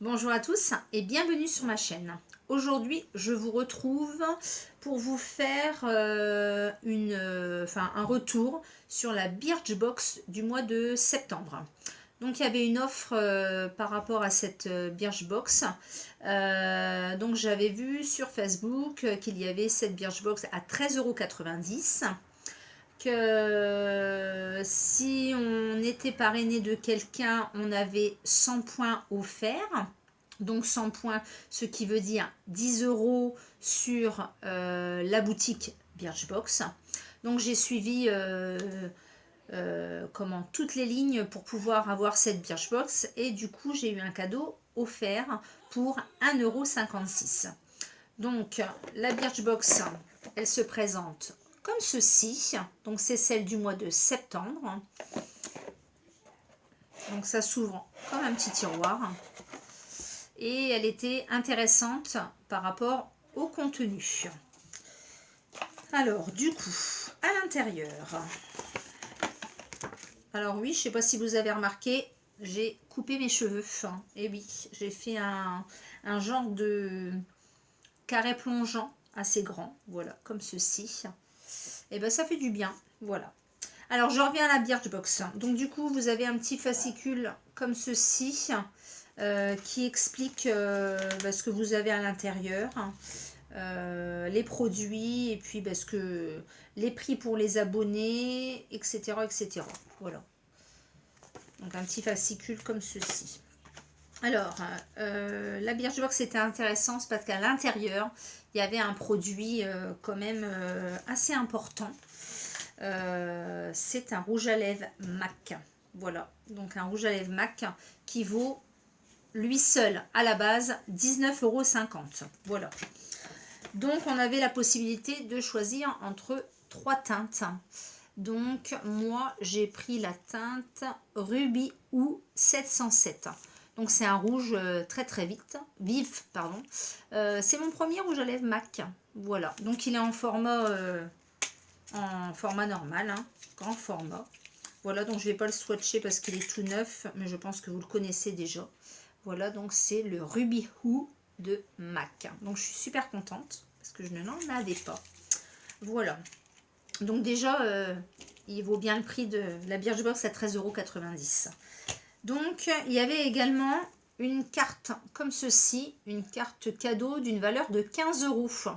Bonjour à tous et bienvenue sur ma chaîne. Aujourd'hui, je vous retrouve pour vous faire un retour sur la Birchbox du mois de septembre. Donc, il y avait une offre par rapport à cette Birchbox. Donc, j'avais vu sur Facebook qu'il y avait cette Birchbox à 13,90 €. Que si on était parrainé de quelqu'un, on avait 100 points offerts. Donc 100 points, ce qui veut dire 10 € sur la boutique Birchbox. Donc j'ai suivi toutes les lignes pour pouvoir avoir cette Birchbox. Et du coup, j'ai eu un cadeau offert pour 1,56 €. Donc la Birchbox, elle se présente comme ceci. Donc c'est celle du mois de septembre. Donc ça s'ouvre comme un petit tiroir. Et elle était intéressante par rapport au contenu. Alors du coup, à l'intérieur. Alors oui, je ne sais pas si vous avez remarqué, j'ai coupé mes cheveux. Et oui, j'ai fait un genre de carré plongeant assez grand. Voilà, comme ceci. Et ben ça fait du bien, voilà. Alors je reviens à la Birchbox. Donc du coup vous avez un petit fascicule comme ceci qui explique ce que vous avez à l'intérieur, les produits et puis les prix pour les abonnés, etc. etc. Voilà. Donc un petit fascicule comme ceci. Alors, la Birchbox était intéressante parce qu'à l'intérieur, il y avait un produit quand même assez important. C'est un rouge à lèvres MAC. Voilà, donc un rouge à lèvres MAC qui vaut lui seul à la base 19,50 €. Voilà. Donc on avait la possibilité de choisir entre 3 teintes. Donc moi j'ai pris la teinte Ruby ou 707. Donc c'est un rouge très vif, pardon. C'est mon premier rouge à lèvres MAC. Voilà, donc il est en format normal, hein, grand format. Voilà, donc je ne vais pas le swatcher parce qu'il est tout neuf, mais je pense que vous le connaissez déjà. Voilà, donc c'est le Ruby Woo de MAC. Donc je suis super contente parce que je n'en avais pas. Voilà. Donc déjà, il vaut bien le prix de la Birchbox à 13,90 €. Donc il y avait également une carte comme ceci, une carte cadeau d'une valeur de 15 €.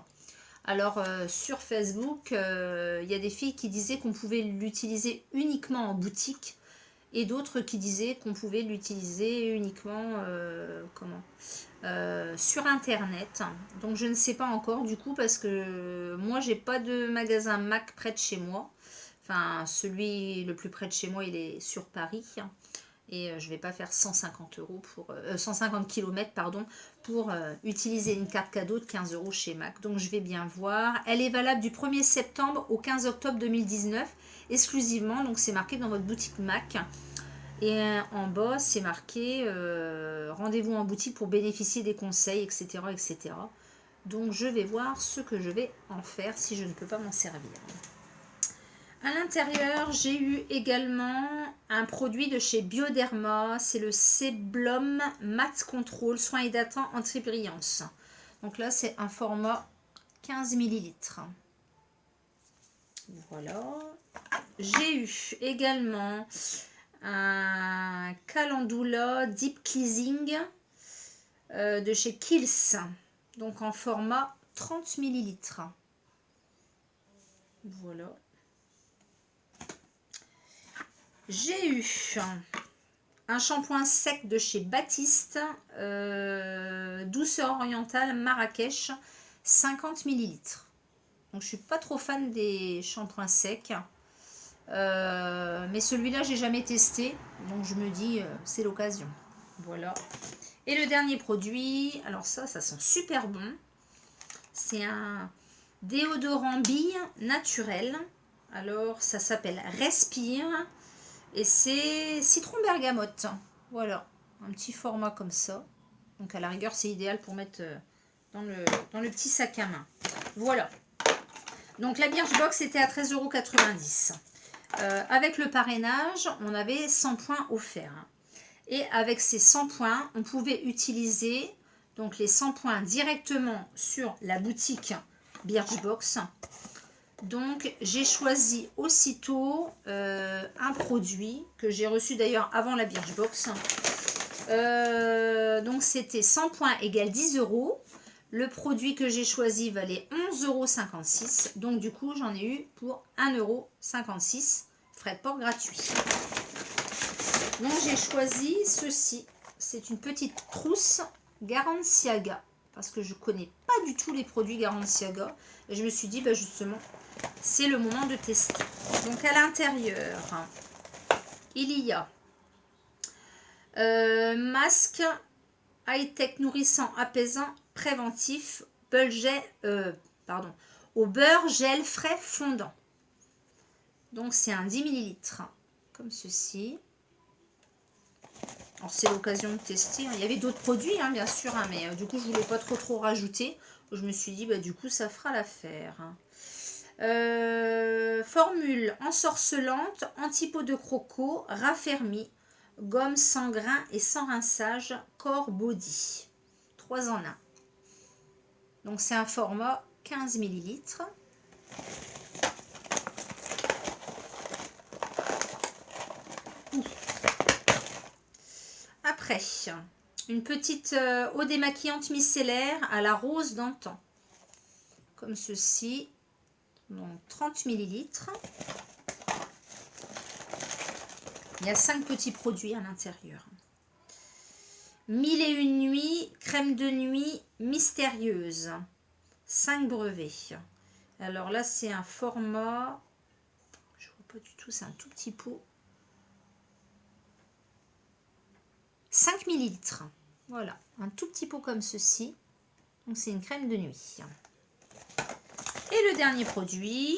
Alors sur Facebook, il y a des filles qui disaient qu'on pouvait l'utiliser uniquement en boutique et d'autres qui disaient qu'on pouvait l'utiliser uniquement sur internet. Donc je ne sais pas encore du coup parce que moi j'ai pas de magasin MAC près de chez moi. Enfin celui le plus près de chez moi il est sur Paris. Et je ne vais pas faire 150 € pour 150 km pardon, pour utiliser une carte cadeau de 15 € chez MAC. Donc je vais bien voir. Elle est valable du 1er septembre au 15 octobre 2019 exclusivement. Donc c'est marqué dans votre boutique MAC. Et en bas c'est marqué rendez-vous en boutique pour bénéficier des conseils, etc. etc. Donc je vais voir ce que je vais en faire si je ne peux pas m'en servir. À l'intérieur, j'ai eu également un produit de chez Bioderma. C'est le Sebum Matte Control Soin hydratant anti-brillance. Donc là, c'est un format 15 ml. Voilà. J'ai eu également un Calendula Deep Cleansing de chez Kiehl's. Donc en format 30 ml. Voilà. J'ai eu un shampoing sec de chez Baptiste, douceur orientale Marrakech, 50 ml. Donc je suis pas trop fan des shampoings secs, mais celui-là j'ai jamais testé, donc je me dis c'est l'occasion. Voilà. Et le dernier produit, alors ça sent super bon. C'est un déodorant bille naturel. Alors ça s'appelle Respire. Et c'est citron bergamote. Voilà, un petit format comme ça. Donc à la rigueur, c'est idéal pour mettre dans le petit sac à main. Voilà. Donc la Birchbox était à 13,90 €. Avec le parrainage, on avait 100 points offerts. Et avec ces 100 points, on pouvait utiliser donc les 100 points directement sur la boutique Birchbox. Donc j'ai choisi aussitôt un produit que j'ai reçu d'ailleurs avant la Birchbox. Donc c'était 100 points égale 10 euros. Le produit que j'ai choisi valait 11,56 €. Donc du coup j'en ai eu pour 1,56 €. Frais de port gratuits. Donc j'ai choisi ceci. C'est une petite trousse Garanciaga. Parce que je ne connais pas du tout les produits Garanciaga. Et je me suis dit, bah justement, c'est le moment de tester. Donc à l'intérieur, il y a masque high-tech nourrissant, apaisant, préventif, au beurre gel frais fondant. Donc c'est un 10 ml, comme ceci. Alors c'est l'occasion de tester. Il y avait d'autres produits, bien sûr, mais du coup je voulais pas trop rajouter. Je me suis dit, bah, du coup ça fera l'affaire. Formule ensorcelante, anti-peau de croco, raffermi, gomme sans grain et sans rinçage, corps body. 3 en 1. Donc c'est un format 15 ml. Après, une petite eau démaquillante micellaire à la rose d'antan. Comme ceci. Donc 30 ml. Il y a 5 petits produits à l'intérieur. 1001 nuits, crème de nuit mystérieuse. 5 brevets. Alors là, c'est un format... Je vois pas du tout, c'est un tout petit pot. 5 ml. Voilà, un tout petit pot comme ceci. Donc c'est une crème de nuit. Et le dernier produit,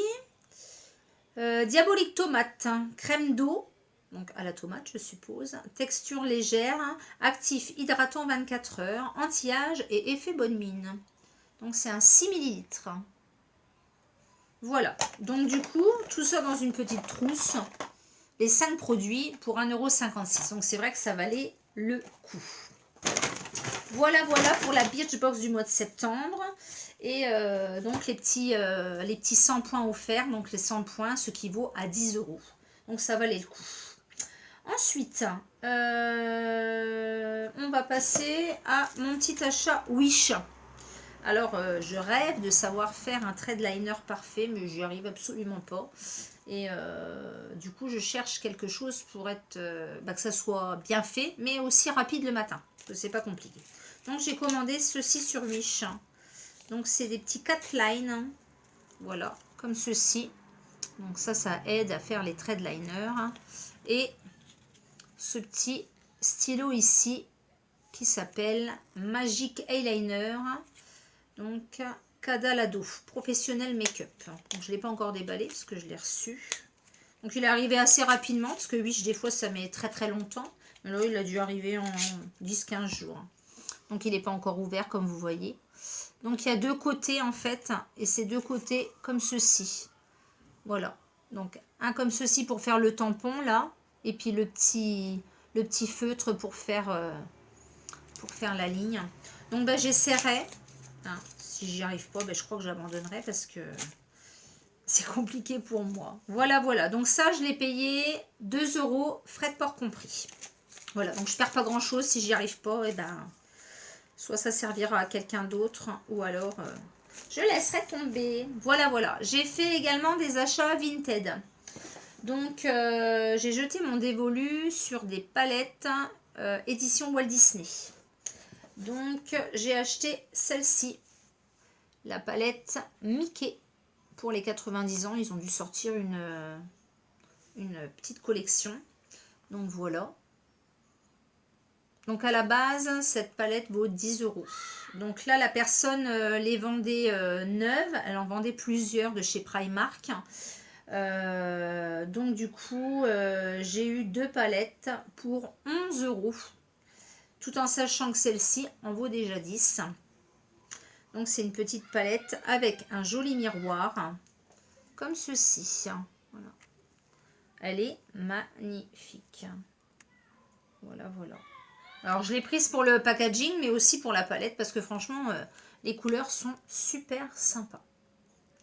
Diabolique tomate, crème d'eau, donc à la tomate je suppose, texture légère, actif hydratant 24 heures, anti-âge et effet bonne mine. Donc c'est un 6 ml. Voilà, donc du coup, tout ça dans une petite trousse, les 5 produits pour 1,56 €. Donc c'est vrai que ça valait le coup. Voilà pour la Birchbox du mois de septembre. Et donc les petits 100 points offerts, donc les 100 points, ce qui vaut à 10 €. Donc ça valait le coup. Ensuite, on va passer à mon petit achat Wish. Alors, je rêve de savoir faire un thread liner parfait, mais j'y arrive absolument pas. Et du coup, je cherche quelque chose pour être que ça soit bien fait, mais aussi rapide le matin. Parce que c'est pas compliqué. Donc, j'ai commandé ceci sur Wish. Donc, c'est des petits cat lines. Voilà, comme ceci. Donc, ça aide à faire les thread liners. Et ce petit stylo ici qui s'appelle Magic Eyeliner. Donc, Cadalado, professionnel make-up. Donc, je ne l'ai pas encore déballé parce que je l'ai reçu. Donc, il est arrivé assez rapidement parce que oui, des fois, ça met très longtemps. Mais là, il a dû arriver en 10-15 jours. Donc, il n'est pas encore ouvert comme vous voyez. Donc, il y a deux côtés en fait. Et ces deux côtés comme ceci. Voilà. Donc, un comme ceci pour faire le tampon là. Et puis, le petit feutre pour faire la ligne. Donc, j'essaierai. Si j'y arrive pas, je crois que j'abandonnerai parce que c'est compliqué pour moi. Voilà. Donc ça, je l'ai payé 2 €, frais de port compris. Voilà, donc je perds pas grand chose. Si j'y arrive pas, soit ça servira à quelqu'un d'autre ou alors je laisserai tomber. Voilà. J'ai fait également des achats Vinted. Donc j'ai jeté mon dévolu sur des palettes édition Walt Disney. Donc j'ai acheté celle-ci. La palette Mickey pour les 90 ans. Ils ont dû sortir une petite collection. Donc voilà. Donc à la base, cette palette vaut 10 €. Donc là, la personne les vendait neuves. Elle en vendait plusieurs de chez Primark. Donc du coup, j'ai eu 2 palettes pour 11 €. Tout en sachant que celle-ci en vaut déjà 10. Donc c'est une petite palette avec un joli miroir, comme ceci. Voilà. Elle est magnifique. Voilà, voilà. Alors, je l'ai prise pour le packaging, mais aussi pour la palette, parce que franchement, les couleurs sont super sympas.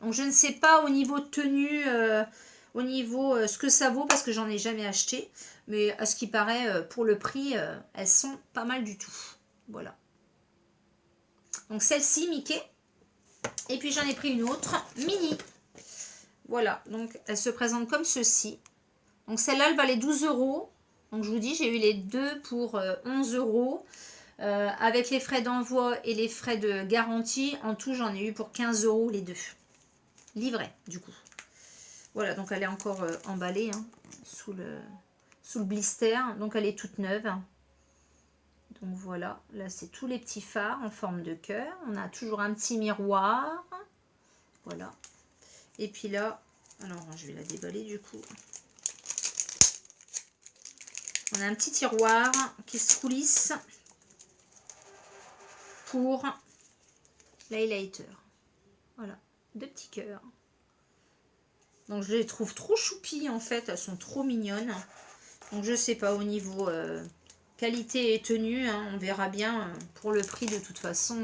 Donc, je ne sais pas au niveau tenue, au niveau ce que ça vaut, parce que j'en ai jamais acheté. Mais à ce qui paraît, pour le prix, elles sont pas mal du tout. Voilà. Donc, celle-ci, Mickey. Et puis, j'en ai pris une autre, Mini. Voilà, donc elle se présente comme ceci. Donc, celle-là, elle valait 12 €. Donc, je vous dis, j'ai eu les deux pour 11 €. Avec les frais d'envoi et les frais de garantie, en tout, j'en ai eu pour 15 € les deux. Livré, du coup. Voilà, donc elle est encore emballée hein, sous le blister. Donc, elle est toute neuve. Donc, voilà. Là, c'est tous les petits phares en forme de cœur. On a toujours un petit miroir. Voilà. Et puis là, alors, je vais la déballer du coup. On a un petit tiroir qui se coulisse pour l'highlighter. Voilà, deux petits cœurs. Donc je les trouve trop choupies en fait, elles sont trop mignonnes. Donc je sais pas au niveau qualité et tenue, hein, on verra bien pour le prix de toute façon.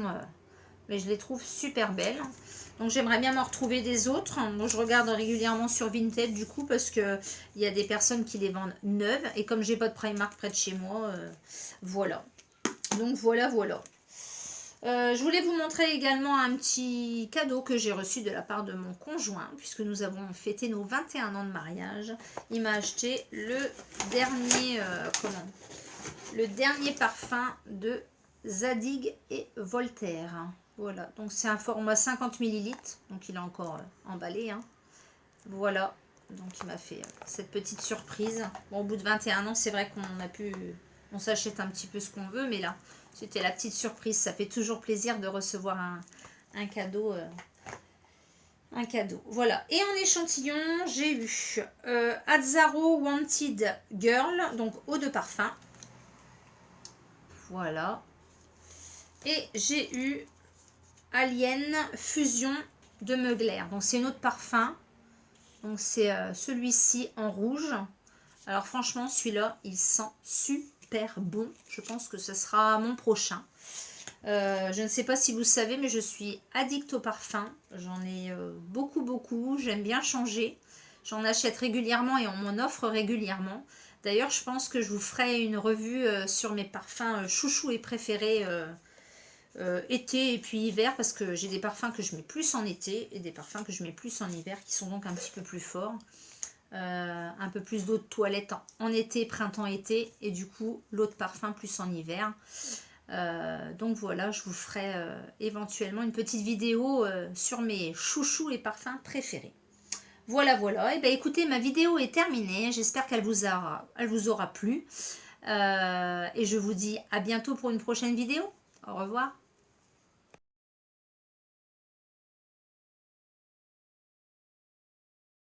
Mais je les trouve super belles. Donc j'aimerais bien m'en retrouver des autres. Moi je regarde régulièrement sur Vinted du coup parce que il y a des personnes qui les vendent neuves. Et comme j'ai pas de Primark près de chez moi, voilà. Donc voilà, voilà. Je voulais vous montrer également un petit cadeau que j'ai reçu de la part de mon conjoint, puisque nous avons fêté nos 21 ans de mariage. Il m'a acheté le dernier, le dernier parfum de Zadig et Voltaire. Voilà, donc c'est un format 50 ml, donc il est encore emballé. Hein. Voilà, donc il m'a fait cette petite surprise. Bon, au bout de 21 ans, c'est vrai on s'achète un petit peu ce qu'on veut, mais là, c'était la petite surprise. Ça fait toujours plaisir de recevoir un cadeau. Un cadeau. Voilà. Et en échantillon, j'ai eu Azzaro Wanted Girl, donc eau de parfum. Voilà. Et j'ai eu Alien Fusion de Mugler. Donc c'est une eau de parfum. Donc c'est celui-ci en rouge. Alors franchement, celui-là, il sent super bon. Je pense que ce sera mon prochain. Je ne sais pas si vous savez, mais je suis addict au parfum. J'en ai beaucoup, beaucoup. J'aime bien changer. J'en achète régulièrement et on m'en offre régulièrement. D'ailleurs, je pense que je vous ferai une revue sur mes parfums chouchous et préférés été et puis hiver, parce que j'ai des parfums que je mets plus en été et des parfums que je mets plus en hiver, qui sont donc un petit peu plus forts. Un peu plus d'eau de toilette en été, printemps-été, et du coup l'eau de parfum plus en hiver. Donc voilà, je vous ferai éventuellement une petite vidéo sur mes chouchous et parfums préférés. Voilà, voilà. Et bien écoutez, ma vidéo est terminée. J'espère qu'elle vous aura plu. Et je vous dis à bientôt pour une prochaine vidéo. Au revoir.